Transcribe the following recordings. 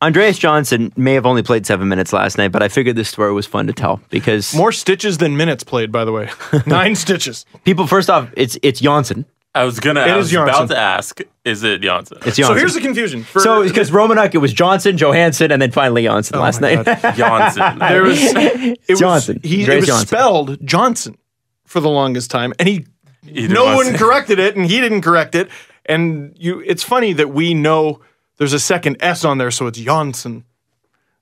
Andreas Johnson may have only played 7 minutes last night, but I figured this story was fun to tell because more stitches than minutes played, by the way. 9 stitches. People, first off, it's Johnsson. I was about to ask, is it Johnsson? It's Johnsson. So here's the confusion. So because Romanuk, it was Johnson, Johansson, and then finally Johnsson last night. Johnsson. Johnson. It was spelled Johnson for the longest time, and no one corrected it, and he didn't correct it. And it's funny that we know there's a second S on there, so it's Johnsson.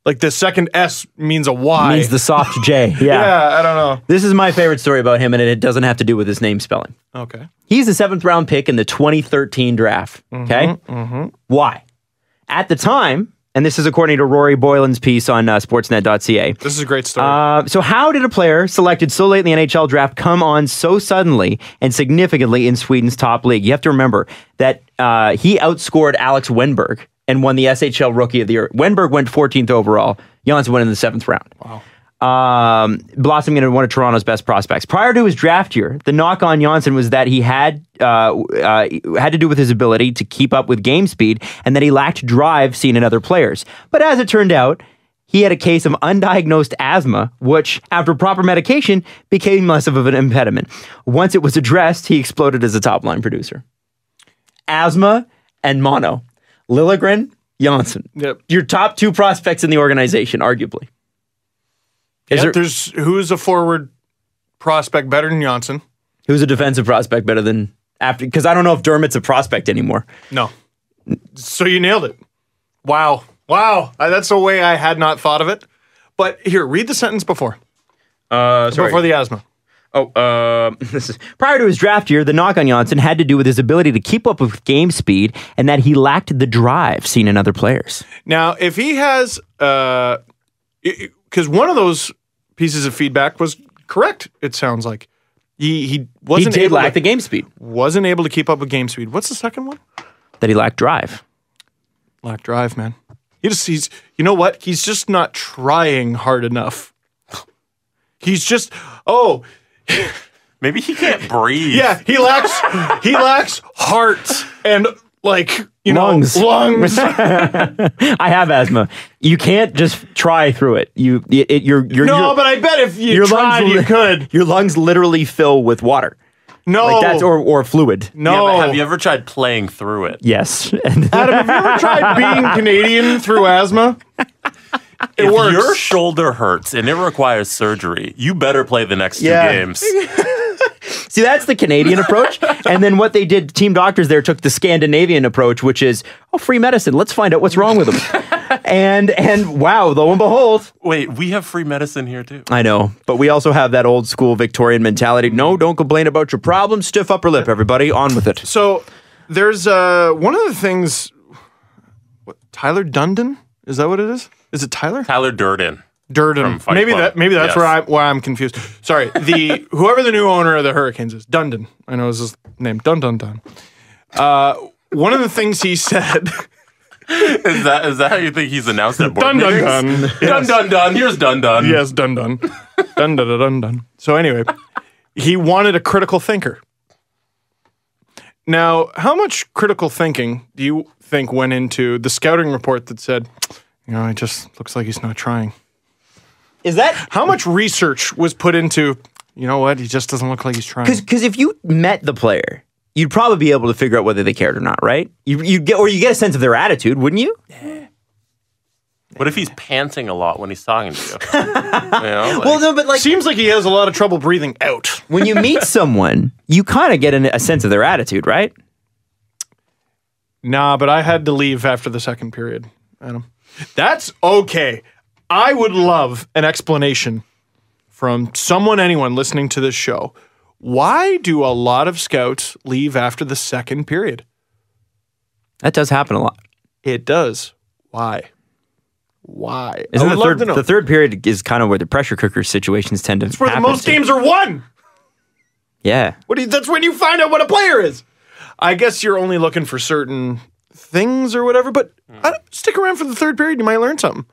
Like the second S means a Y. Means the soft J. Yeah. Yeah, I don't know. This is my favorite story about him, and it doesn't have to do with his name spelling. Okay. He's the 7th round pick in the 2013 draft. Okay? Why? At the time, and this is according to Rory Boylen's piece on Sportsnet.ca. This is a great story. So how did a player selected so late in the NHL draft come on so suddenly and significantly in Sweden's top league? You have to remember that he outscored Alex Wennberg and won the SHL Rookie of the Year. Wennberg went 14th overall. Johnsson went in the 7th round. Wow. Blossoming into one of Toronto's best prospects. Prior to his draft year, the knock on Johnsson was that he had to do with his ability to keep up with game speed and that he lacked drive seen in other players. But as it turned out, he had a case of undiagnosed asthma, which, after proper medication, became less of an impediment. Once it was addressed, he exploded as a top-line producer. Asthma and mono. Liljegren, Johnsson. Yep. Your top 2 prospects in the organization, arguably. Who's a forward prospect better than Johnsson? Who's a defensive prospect better than after? Because I don't know if Dermott's a prospect anymore. No. So you nailed it. Wow. That's a way I had not thought of it. But here, read the sentence before. Before the asthma. This is prior to his draft year, the knock on Johnsson had to do with his ability to keep up with game speed and that he lacked the drive seen in other players. Now, if he has, because one of those pieces of feedback was correct, it sounds like. He wasn't able lack the game speed. Wasn't able to keep up with game speed. What's the second one? That he lacked drive. Lacked drive, man. He's you know what? He's just not trying hard enough. He's just, maybe he can't breathe. Yeah, he lacks heart and lungs. Lungs. I have asthma. You can't just try through it. But I bet if you tried, you could. Your lungs literally fill with water. No, that's or fluid. No, yeah, but have you ever tried playing through it? Yes. Adam, have you ever tried being Canadian through asthma? If your shoulder hurts and it requires surgery, you better play the next 2 games. See, that's the Canadian approach. And then what they did, team doctors there took the Scandinavian approach, which is, free medicine. Let's find out what's wrong with them. and wow, lo and behold. Wait, we have free medicine here too. I know, but we also have that old school Victorian mentality. No, don't complain about your problems. Stiff upper lip, everybody. On with it. So there's one of the things, Tyler Dundon? Is that what it is? Is it Tyler? Tyler Durden. Maybe that's where I'm confused. Sorry, whoever the new owner of the Hurricanes is, Dundon. I know is his name. Dun. One of the things he said. Is that how you think he's announced at board meetings? Yes. Dun. Here's Dun. Yes, Dun. Dun. So anyway, he wanted a critical thinker. Now, how much critical thinking do you think went into the scouting report that said, it just looks like he's not trying? Is that how much research was put into? You know what? He just doesn't look like he's trying. Because if you met the player, you'd probably be able to figure out whether they cared or not, right? You get a sense of their attitude, wouldn't you? Yeah. What if he's panting a lot when he's talking to you? Well, no, but seems like he has a lot of trouble breathing out. When you meet someone, you kind of get a sense of their attitude, right? Nah, but I had to leave after the second period, Adam. That's okay. I would love an explanation from anyone listening to this show. Why do a lot of scouts leave after the second period? That does happen a lot. It does. Why? Isn't the third period is kind of where the pressure cooker situations tend to happen. It's where the most games are won. Yeah. That's when you find out what a player is. I guess you're only looking for certain things or whatever, but stick around for the third period. You might learn something.